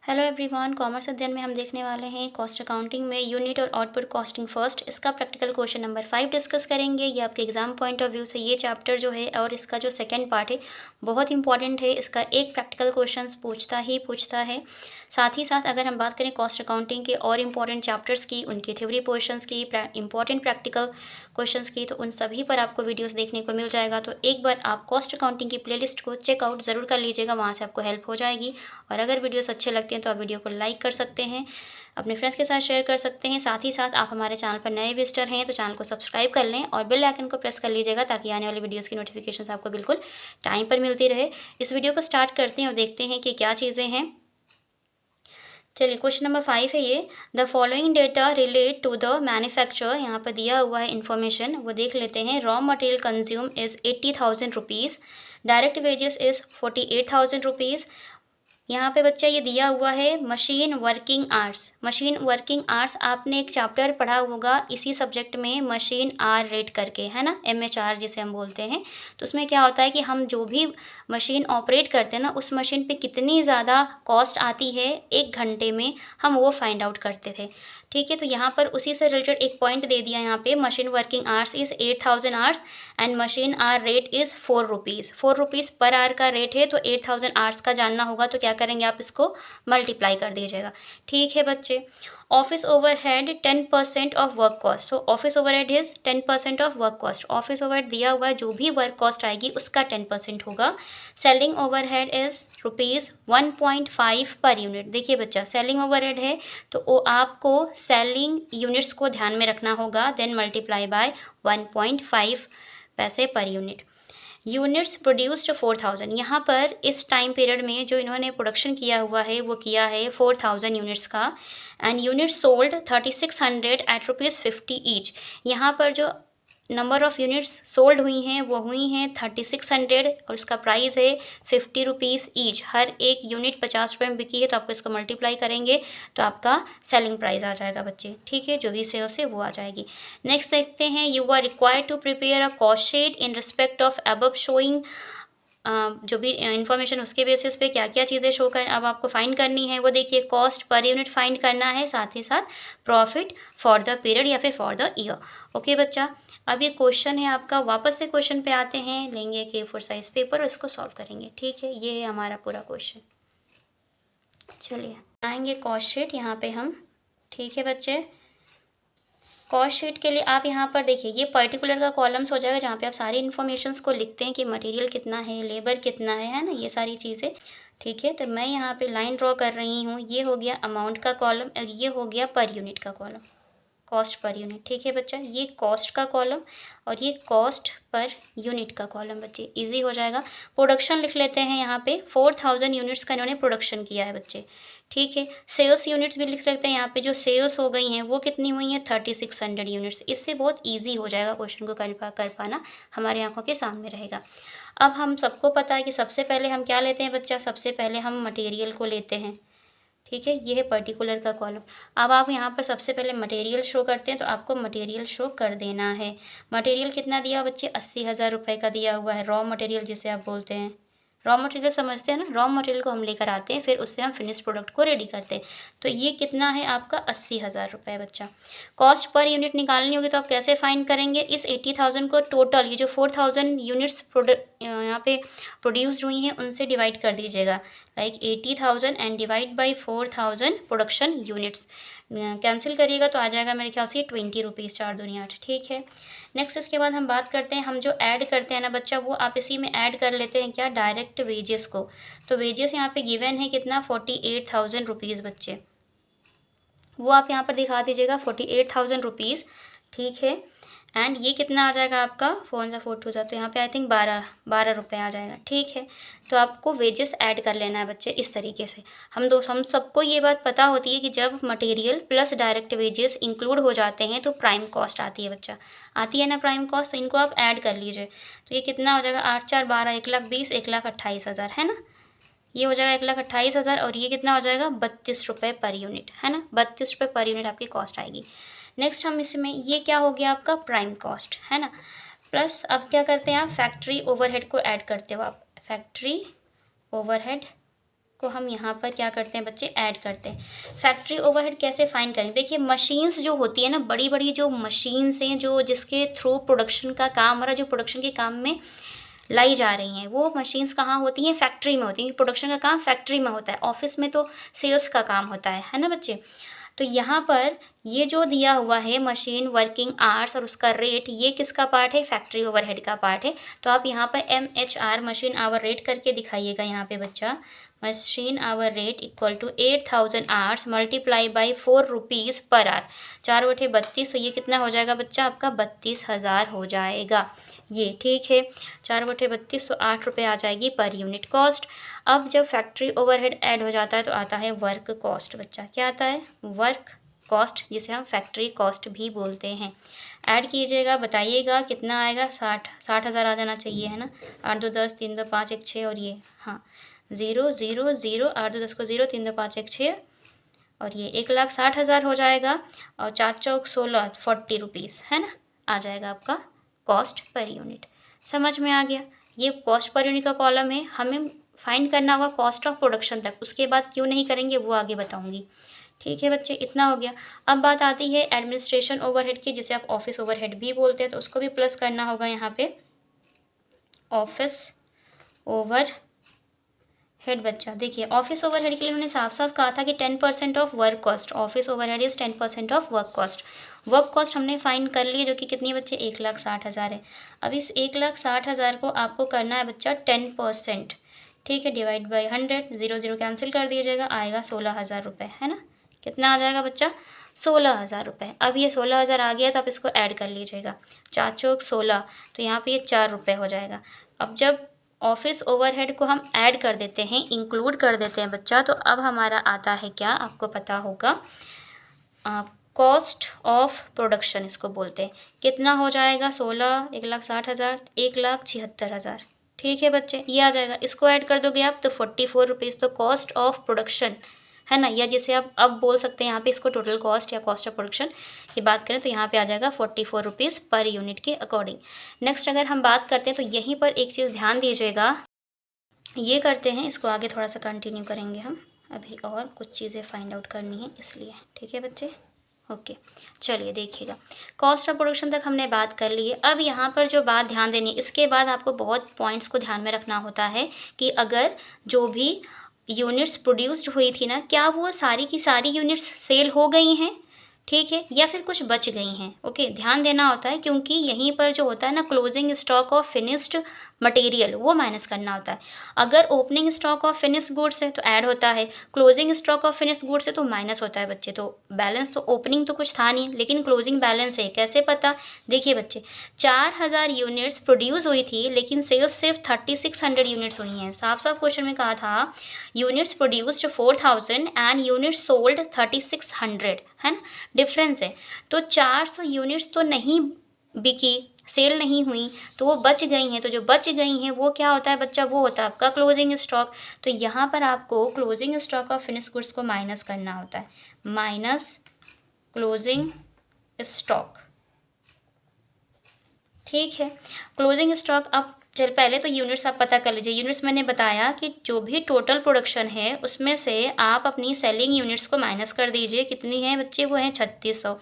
Hello everyone, commerce अध्ययन में हम देखने वाले हैं कॉस्ट अकाउंटिंग में यूनिट और आउटपुट कॉस्टिंग फर्स्ट। इसका प्रैक्टिकल क्वेश्चन नंबर 5 डिस्कस करेंगे। ये आपके एग्जाम पॉइंट ऑफ व्यू से ये चैप्टर जो है और इसका जो सेकंड पार्ट है बहुत इंपॉर्टेंट है। इसका एक प्रैक्टिकल क्वेश्चन पूछता है। साथ ही साथ अगर हम बात करें कॉस्ट अकाउंटिंग के और इम्पॉर्टेंट चैप्टर्स की, उनकी थ्योरी पोर्शंस की, इंपॉर्टेंट प्रैक्टिकल क्वेश्चंस की, तो उन सभी पर आपको वीडियोस देखने को मिल जाएगा। तो एक बार आप कॉस्ट अकाउंटिंग की प्लेलिस्ट को चेकआउट ज़रूर कर लीजिएगा, वहाँ से आपको हेल्प हो जाएगी। और अगर वीडियोस अच्छे लगते हैं तो आप वीडियो को लाइक कर सकते हैं, अपने फ्रेंड्स के साथ शेयर कर सकते हैं। साथ ही साथ आप हमारे चैनल पर नए विजिटर हैं तो चैनल को सब्सक्राइब कर लें और बेल आइकन को प्रेस कर लीजिएगा ताकि आने वाली वीडियोस की नोटिफिकेशन आपको बिल्कुल टाइम पर मिलती रहे। इस वीडियो को स्टार्ट करते हैं और देखते हैं कि क्या चीज़ें हैं। चलिए, क्वेश्चन नंबर 5 है ये। The following data relate to the manufacture. यहाँ पर दिया हुआ है इन्फॉर्मेशन, वो देख लेते हैं। Raw material consume is 80,000 rupees, direct wages is 48,000 rupees. यहाँ पे बच्चा ये दिया हुआ है machine working hours. Machine working hours आपने एक चैप्टर पढ़ा होगा इसी सब्जेक्ट में, मशीन आर रेट करके, है ना, MHR जिसे हम बोलते हैं। तो उसमें क्या होता है कि हम जो भी मशीन ऑपरेट करते हैं ना, उस मशीन पे कितनी ज़्यादा कॉस्ट आती है एक घंटे में, हम वो फाइंड आउट करते थे। ठीक है, तो यहाँ पर उसी से रिलेटेड एक पॉइंट दे दिया यहाँ पे। Machine working hours is 8,000 hours and machine hour rate is 4 rupees. 4 rupees per our का रेट है, तो 8,000 आवर्स का जानना होगा तो क्या करेंगे आप, इसको मल्टीप्लाई कर दीजिएगा। ठीक है बच्चे। Office overhead 10% of work cost. So office overhead is 10% of work cost. Office overhead दिया हुआ है, जो भी वर्क कॉस्ट आएगी उसका 10% होगा। Selling overhead is ₹1.5 per unit. देखिए बच्चा, सेलिंग ओवरहेड है तो वो आपको सेलिंग यूनिट्स को ध्यान में रखना होगा, देन मल्टीप्लाई बाय 1.5 पैसे पर यूनिट। Units produced 4,000। यहाँ पर इस टाइम पीरियड में जो इन्होंने प्रोडक्शन किया हुआ है वो किया है 4,000 यूनिट्स का। And units sold 3,600 at ₹50 each. यहाँ पर जो नंबर ऑफ़ यूनिट्स सोल्ड हुई हैं वो हुई हैं 3,600 और उसका प्राइस है 50 रुपीज़ ईच। हर एक यूनिट 50 रुपये में बिकी है, तो आपको इसको मल्टीप्लाई करेंगे तो आपका सेलिंग प्राइस आ जाएगा बच्चे। ठीक है, जो भी सेल्स है वो आ जाएगी। नेक्स्ट देखते हैं। You are required to prepare a cost sheet in respect of above showing. जो भी इंफॉर्मेशन उसके बेसिस पे क्या क्या चीज़ें शो कर अब आपको फाइंड करनी है वो देखिए। कॉस्ट पर यूनिट फाइंड करना है, साथ ही साथ प्रॉफिट फॉर द पीरियड या फिर फॉर द ईयर। ओके बच्चा, अब ये क्वेश्चन है आपका। वापस से क्वेश्चन पे आते हैं, लेंगे एक A4 साइज पेपर और इसको सॉल्व करेंगे। ठीक है, ये है हमारा पूरा क्वेश्चन। चलिए आएंगे कॉस्ट शीट यहाँ पे हम। ठीक है बच्चे, कॉस्ट शीट के लिए आप यहाँ पर देखिए, ये पर्टिकुलर का कॉलम्स हो जाएगा जहाँ पे आप सारी इन्फॉर्मेशंस को लिखते हैं कि मटेरियल कितना है, लेबर कितना है ना, ये सारी चीज़ें। ठीक है, तो मैं यहाँ पे लाइन ड्रॉ कर रही हूँ। ये हो गया अमाउंट का कॉलम और ये हो गया पर यूनिट का कॉलम, कॉस्ट पर यूनिट। ठीक है बच्चा, ये कॉस्ट का कॉलम और ये कॉस्ट पर यूनिट का कॉलम बच्चे, इजी हो जाएगा। प्रोडक्शन लिख लेते हैं यहाँ पे। 4,000 यूनिट्स का इन्होंने प्रोडक्शन किया है बच्चे। ठीक है, सेल्स यूनिट्स भी लिख लेते हैं यहाँ पे। जो सेल्स हो गई हैं वो कितनी हुई हैं, 3,600 यूनिट्स। इससे बहुत ईजी हो जाएगा क्वेश्चन को कर पाना, हमारे आंखों के सामने रहेगा। अब हम सबको पता है कि सबसे पहले हम क्या लेते हैं बच्चा, सबसे पहले हम मटेरियल को लेते हैं। ठीक है, ये है पर्टिकुलर का कॉलम। अब आप यहाँ पर सबसे पहले मटेरियल शो करते हैं तो आपको मटेरियल शो कर देना है। मटेरियल कितना दिया बच्चे, 80,000 रुपये का दिया हुआ है। रॉ मटेरियल जिसे आप बोलते हैं, रॉ मटेरियल समझते हैं ना, रॉ मटेरियल को हम लेकर आते हैं, फिर उससे हम फिनिश प्रोडक्ट को रेडी करते हैं। तो ये कितना है आपका, 80,000 रुपये बच्चा। कॉस्ट पर यूनिट निकालनी होगी तो आप कैसे फाइंड करेंगे, इस 80,000 को टोटल, ये जो 4,000 यूनिट्स यहाँ पे प्रोड्यूस्ड हुई हैं उनसे डिवाइड कर दीजिएगा। Like 80,000 and divide by 4,000 production units. Cancel करिएगा तो आ जाएगा मेरे ख्याल से 20 रुपीज़, 4 दूनी 8। ठीक है, नेक्स्ट इसके बाद हम बात करते हैं, हम जो ऐड करते हैं ना बच्चा, वो आप इसी में ऐड कर लेते हैं क्या, डायरेक्ट वेजेस को। तो वेजेस यहाँ पे गिवन है कितना, 48,000 रुपीज़ बच्चे। वो आप यहाँ पर दिखा दीजिएगा, 48,000 रुपीज़। ठीक है, एंड ये कितना आ जाएगा आपका, 4 × 4 2 तो यहाँ पे आई थिंक 12 रुपये आ जाएगा। ठीक है, तो आपको वेजेस ऐड कर लेना है बच्चे इस तरीके से। हम सबको ये बात पता होती है कि जब material plus direct wages include हो जाते हैं तो प्राइम कॉस्ट आती है बच्चा, आती है ना प्राइम कॉस्ट। तो इनको आप ऐड कर लीजिए, तो ये कितना हो जाएगा, 8 4 12, 1,20,000, 1,28,000 है ना। ये हो जाएगा 1,28,000 और ये कितना हो जाएगा, 32 रुपये पर यूनिट, है ना। 32 रुपये पर यूनिट आपकी कॉस्ट आएगी। नेक्स्ट हम इसमें, ये क्या हो गया आपका, प्राइम कॉस्ट, है ना। प्लस अब क्या करते हैं आप, फैक्ट्री ओवरहेड को ऐड करते हो आप। फैक्ट्री ओवरहेड को हम यहाँ पर क्या करते हैं बच्चे, ऐड करते हैं। फैक्ट्री ओवरहेड कैसे फाइंड करेंगे, देखिए मशीन्स जो होती है ना, बड़ी बड़ी जो मशीन्स हैं जो जिसके थ्रू प्रोडक्शन का काम हो रहा है, जो प्रोडक्शन के काम में लाई जा रही हैं, वो मशीन्स कहाँ होती हैं, फैक्ट्री में होती हैं। प्रोडक्शन का काम फैक्ट्री में होता है, ऑफिस में तो सेल्स का काम होता है ना बच्चे। तो यहाँ पर ये जो दिया हुआ है मशीन वर्किंग आवर्स और उसका रेट, ये किसका पार्ट है, फैक्ट्री ओवरहेड का पार्ट है। तो आप यहाँ पर MHR मशीन आवर रेट करके दिखाइएगा यहाँ पे बच्चा। Machine hour rate equal to 8000 hours multiply by 4 rupees per hour, 4/32। तो ये कितना हो जाएगा बच्चा, आपका 32,000 हो जाएगा ये, ठीक है। 4/32 तो 8 रुपये आ जाएगी पर यूनिट कॉस्ट। अब जब फैक्ट्री ओवरहेड ऐड हो जाता है तो आता है वर्क कॉस्ट बच्चा। क्या आता है, वर्क कॉस्ट, जिसे हम फैक्ट्री कॉस्ट भी बोलते हैं। ऐड कीजिएगा, बताइएगा कितना आएगा, 60,000 आ जाना चाहिए, है ना। 8 2 10, 3 2 5 1 6 और ये हाँ 0 0 0, 8 2 10 को 0, 3 2 5 1 6 और ये 1,60,000 हो जाएगा। और 4 चौक 16, 40 रुपीज़, है ना, आ जाएगा आपका कॉस्ट पर यूनिट। समझ में आ गया, ये कॉस्ट पर यूनिट का कॉलम है। हमें फाइंड करना होगा कॉस्ट ऑफ प्रोडक्शन तक, उसके बाद क्यों नहीं करेंगे वो आगे बताऊंगी, ठीक है बच्चे। इतना हो गया। अब बात आती है एडमिनिस्ट्रेशन ओवरहेड की, जिसे आप ऑफिस ओवरहेड भी बोलते हैं, तो उसको भी प्लस करना होगा यहाँ पे। ऑफिस ओवर हेड बच्चा, देखिए ऑफिस ओवरहेड के लिए उन्होंने साफ साफ कहा था कि 10% of work cost, office overhead is 10% of work cost. Work cost हमने फाइंड कर ली, जो कि कितनी बच्चे, 1,60,000 है। अब इस 1,60,000 को आपको करना है बच्चा 10%, ठीक है, डिवाइड बाई 100, 0 0 कैंसिल कर दीजिएगा, आएगा 16,000 रुपये, है ना। कितना आ जाएगा बच्चा, 16,000 रुपये। अब ये 16,000 आ गया तो आप इसको ऐड कर लीजिएगा, 4 चौक 16, तो यहाँ पे ये 4 रुपये हो जाएगा। अब जब ऑफिस ओवरहेड को हम ऐड कर देते हैं, इंक्लूड कर देते हैं बच्चा, तो अब हमारा आता है क्या, आपको पता होगा, कॉस्ट ऑफ प्रोडक्शन इसको बोलते हैं। कितना हो जाएगा, 16, 1,60,000, 1,76,000, ठीक है बच्चे, ये आ जाएगा। इसको ऐड कर दोगे आप तो 44 रुपीज़, तो कॉस्ट ऑफ प्रोडक्शन, है ना, या जिसे आप अब बोल सकते हैं यहाँ पे इसको टोटल कॉस्ट या कॉस्ट ऑफ प्रोडक्शन की बात करें तो यहाँ पे आ जाएगा 44 रुपीज़ पर यूनिट के अकॉर्डिंग। नेक्स्ट अगर हम बात करते हैं तो यहीं पर एक चीज़ ध्यान दीजिएगा, ये करते हैं, इसको आगे थोड़ा सा कंटिन्यू करेंगे हम, अभी और कुछ चीज़ें फाइंड आउट करनी है इसलिए, ठीक है बच्चे, ओके। चलिए देखिएगा, कॉस्ट ऑफ प्रोडक्शन तक हमने बात कर ली है। अब यहाँ पर जो बात ध्यान देनी है, इसके बाद आपको बहुत पॉइंट्स को ध्यान में रखना होता है कि अगर जो भी यूनिट्स प्रोड्यूस्ड हुई थी ना, क्या वो सारी की सारी यूनिट्स सेल हो गई हैं, ठीक है, या फिर कुछ बच गई हैं। ओके, ध्यान देना होता है, क्योंकि यहीं पर जो होता है ना, closing stock of finished material वो माइनस करना होता है। अगर opening stock of finish goods है तो ऐड होता है, closing stock of finish goods है तो माइनस होता है बच्चे। तो बैलेंस तो ओपनिंग तो कुछ था नहीं, लेकिन क्लोजिंग बैलेंस है, कैसे पता, देखिए बच्चे 4,000 यूनिट्स प्रोड्यूस हुई थी, लेकिन सेल्स सिर्फ 3600 यूनिट्स हुई हैं। साफ साफ क्वेश्चन में कहा था units produced 4000 and units sold 3600, है ना, डिफरेंस है। तो 400 यूनिट्स तो नहीं बिकी, सेल नहीं हुई, तो वो बच गई हैं। तो जो बच गई हैं वो क्या होता है बच्चा, वो होता है आपका क्लोजिंग स्टॉक। तो यहाँ पर आपको closing stock of finish goods को माइनस करना होता है, माइनस क्लोजिंग स्टॉक, ठीक है। क्लोजिंग स्टॉक, अब चल पहले तो यूनिट्स आप पता कर लीजिए। यूनिट्स मैंने बताया कि जो भी टोटल प्रोडक्शन है उसमें से आप अपनी सेलिंग यूनिट्स को माइनस कर दीजिए। कितनी है बच्चे, वो है 3600।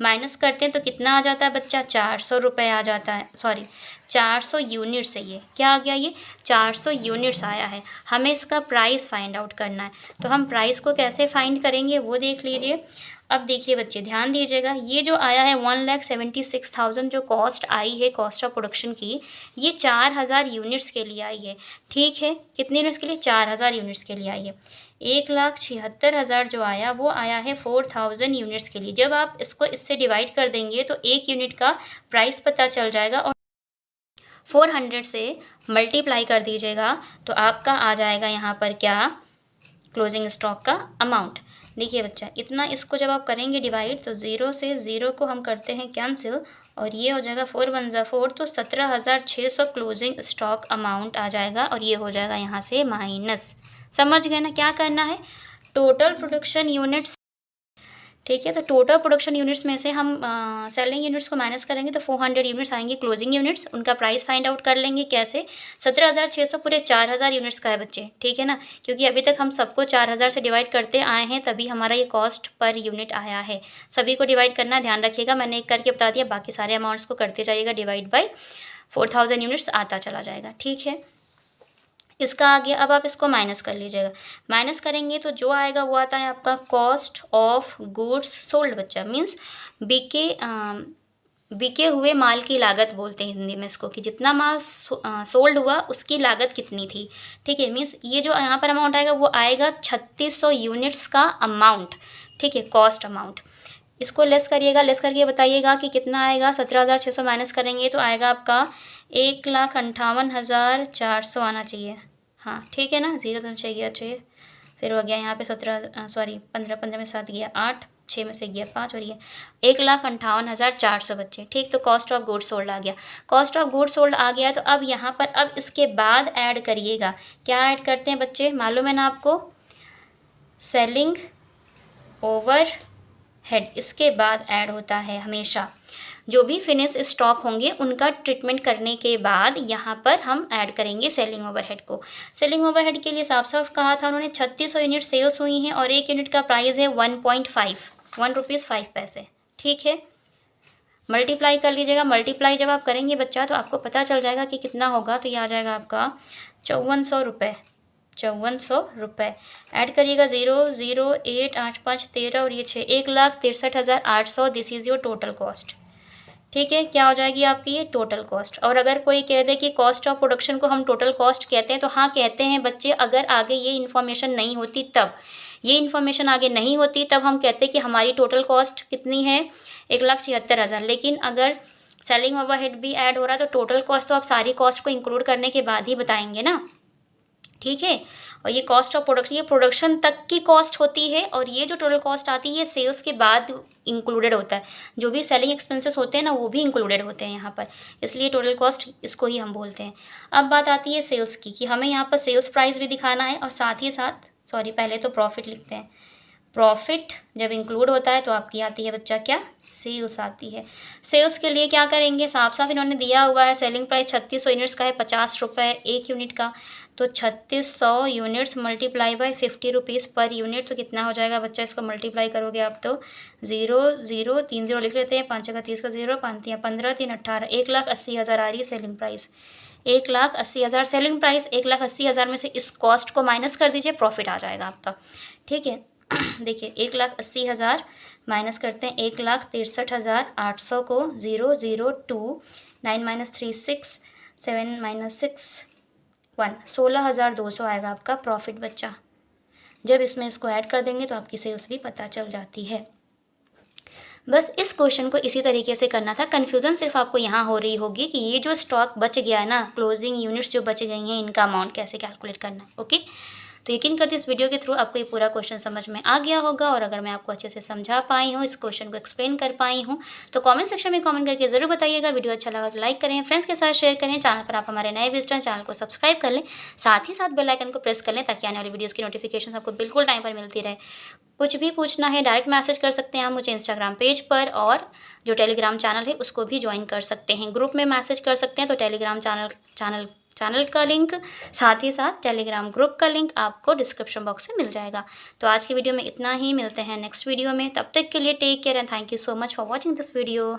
माइनस करते हैं तो कितना आ जाता है बच्चा, 400 रुपये आ जाता है, सॉरी 400 यूनिट्स है। ये क्या आ गया, ये 400 यूनिट्स आया है। हमें इसका प्राइस फाइंड आउट करना है, तो हम प्राइस को कैसे फाइंड करेंगे वो देख लीजिए। अब देखिए बच्चे ध्यान दीजिएगा, ये जो आया है 1,76,000 जो कॉस्ट आई है कॉस्ट ऑफ प्रोडक्शन की, ये 4,000 यूनिट्स के लिए आई है, ठीक है। कितने यूनिट्स के लिए, 4,000 यूनिट्स के लिए आई है। 1,76,000 जो आया वो आया है 4,000 यूनिट्स के लिए। जब आप इसको इससे डिवाइड कर देंगे तो एक यूनिट का प्राइस पता चल जाएगा और 400 से मल्टीप्लाई कर दीजिएगा तो आपका आ जाएगा यहाँ पर क्या, क्लोजिंग स्टॉक का अमाउंट। देखिए बच्चा, इतना इसको जब आप करेंगे डिवाइड तो 0 से 0 को हम करते हैं कैंसिल और ये हो जाएगा 4 1 जा 4, तो 17,600 क्लोजिंग स्टॉक अमाउंट आ जाएगा और ये हो जाएगा यहाँ से माइनस। समझ गए ना क्या करना है, टोटल प्रोडक्शन यूनिट्स ठीक है। तो टोटल प्रोडक्शन यूनिट्स में से हम सेलिंग यूनिट्स को माइनस करेंगे तो 400 यूनिट्स आएंगे क्लोजिंग यूनिट्स। उनका प्राइस फाइंड आउट कर लेंगे कैसे, 17,600 पूरे 4,000 यूनिट्स का है बच्चे, ठीक है ना, क्योंकि अभी तक हम सबको 4,000 से डिवाइड करते आए हैं, तभी हमारा ये कॉस्ट पर यूनिट आया है। सभी को डिवाइड करना ध्यान रखिएगा, मैंने एक करके बता दिया, बाकी सारे अमाउंट्स को करते जाइएगा डिवाइड बाई 4,000 यूनिट्स आता चला जाएगा, ठीक है। इसका आ गया, अब आप इसको माइनस कर लीजिएगा। माइनस करेंगे तो जो आएगा वो आता है आपका कॉस्ट ऑफ गुड्स सोल्ड बच्चा, मीन्स बिके हुए माल की लागत बोलते हैं हिंदी में इसको, कि जितना माल सोल्ड हुआ उसकी लागत कितनी थी, ठीक है। मीन्स ये जो यहाँ पर अमाउंट आएगा वो आएगा 3600 यूनिट्स का अमाउंट, ठीक है, कॉस्ट अमाउंट। इसको लेस करिएगा, लेस करके बताइएगा कि कितना आएगा। 17,600 माइनस करेंगे तो आएगा आपका 1,58,400 आना चाहिए, हाँ ठीक है ना, जीरो तो चाहिए, फिर हो गया यहाँ पे 15 में 7 गया 8, 6 में से गया 5 और ये 1,58,400 बच्चे, ठीक। तो कॉस्ट ऑफ गुड्स सोल्ड आ गया, कॉस्ट ऑफ गुड्स सोल्ड आ गया। तो अब यहाँ पर अब इसके बाद ऐड करिएगा, क्या ऐड करते हैं बच्चे, मालूम है ना आपको, सेलिंग ओवर हेड, इसके बाद ऐड होता है हमेशा जो भी फिनिश स्टॉक होंगे उनका ट्रीटमेंट करने के बाद यहाँ पर हम ऐड करेंगे सेलिंग ओवरहेड को। सेलिंग ओवरहेड के लिए साफ साफ कहा था उन्होंने 3600 यूनिट सेल्स हुई हैं और एक यूनिट का प्राइस है 1 रुपीज़ 5 पैसे, ठीक है। मल्टीप्लाई कर लीजिएगा, मल्टीप्लाई जब आप करेंगे बच्चा तो आपको पता चल जाएगा कि कितना होगा, तो ये आ जाएगा आपका 5400 रुपये, 5400 रुपये। ऐड करिएगा 0 0 8 8 5 13 और ये 6, 1,63,800, this is your total cost, ठीक है। क्या हो जाएगी आपकी ये टोटल कॉस्ट। और अगर कोई कह दे कि कॉस्ट ऑफ प्रोडक्शन को हम टोटल कॉस्ट कहते हैं, तो हाँ कहते हैं बच्चे, अगर आगे ये इन्फॉर्मेशन नहीं होती तब, ये इन्फॉर्मेशन आगे नहीं होती तब हम कहते हैं कि हमारी टोटल कॉस्ट कितनी है 1,76,000। लेकिन अगर सेलिंग ओवरहेड भी ऐड हो रहा है तो टोटल कॉस्ट तो आप सारी कॉस्ट को इंक्लूड करने के बाद ही बताएंगे ना, ठीक है। और ये कॉस्ट ऑफ प्रोडक्शन, ये प्रोडक्शन तक की कॉस्ट होती है और ये जो टोटल कॉस्ट आती है ये सेल्स के बाद इंक्लूडेड होता है, जो भी सेलिंग एक्सपेंसेस होते हैं ना वो भी इंक्लूडेड होते हैं यहाँ पर, इसलिए टोटल कॉस्ट इसको ही हम बोलते हैं। अब बात आती है सेल्स की, कि हमें यहाँ पर सेल्स प्राइस भी दिखाना है और साथ ही साथ पहले तो प्रॉफिट लिखते हैं। प्रॉफिट जब इंक्लूड होता है तो आपकी आती है बच्चा क्या, सेल्स आती है। सेल्स के लिए क्या करेंगे, साफ साफ इन्होंने दिया हुआ है सेलिंग प्राइस 3600 यूनिट्स का है, 50 रुपये एक यूनिट का, तो 3600 units multiply by 50 rupees per unit, तो कितना हो जाएगा बच्चा, इसको मल्टीप्लाई करोगे आप तो 0 0 3 0 लिख लेते हैं, 5 जगह 30 का 0, 5 3 15 3 18, 1,80,000 आ रही है सेलिंग प्राइस, 1,80,000 सेलिंग प्राइस। 1,80,000 में से इस कॉस्ट को माइनस कर दीजिए, प्रॉफिट आ जाएगा आपका, ठीक है। देखिए 1,80,000 माइनस करते हैं 1,63,800 को, 0 0 2 9 - 3 6 7 - 6 1, 16,200 आएगा आपका प्रॉफिट बच्चा। जब इसमें इसको ऐड कर देंगे तो आपकी सेल्स भी पता चल जाती है। बस इस क्वेश्चन को इसी तरीके से करना था। कन्फ्यूज़न सिर्फ आपको यहाँ हो रही होगी कि ये जो स्टॉक बच गया है ना, क्लोजिंग यूनिट्स जो बच गई हैं, इनका अमाउंट कैसे कैलकुलेट करना है, ओके। तो यकीन करती हूँ इस वीडियो के थ्रू आपको ये पूरा क्वेश्चन समझ में आ गया होगा, और अगर मैं आपको अच्छे से समझा पाई हूँ, इस क्वेश्चन को एक्सप्लेन कर पाई हूँ, तो कमेंट सेक्शन में कमेंट करके ज़रूर बताइएगा। वीडियो अच्छा लगा तो लाइक करें, फ्रेंड्स के साथ शेयर करें, चैनल पर आप हमारे नए विजिटर हैं चैनल को सब्सक्राइब कर लें, साथ ही साथ बेल आइकन को प्रेस कर लें ताकि आने वाली वीडियोज़ की नोटिफिकेशन आपको बिल्कुल टाइम पर मिलती रहे। कुछ भी पूछना है डायरेक्ट मैसेज कर सकते हैं आप मुझे इंस्टाग्राम पेज पर, और जो टेलीग्राम चैनल है उसको भी ज्वाइन कर सकते हैं, ग्रुप में मैसेज कर सकते हैं। तो टेलीग्राम चैनल का लिंक, साथ ही साथ टेलीग्राम ग्रुप का लिंक आपको डिस्क्रिप्शन बॉक्स में मिल जाएगा। तो आज की वीडियो में इतना ही, मिलते हैं नेक्स्ट वीडियो में, तब तक के लिए take care and thank you so much for watching this video.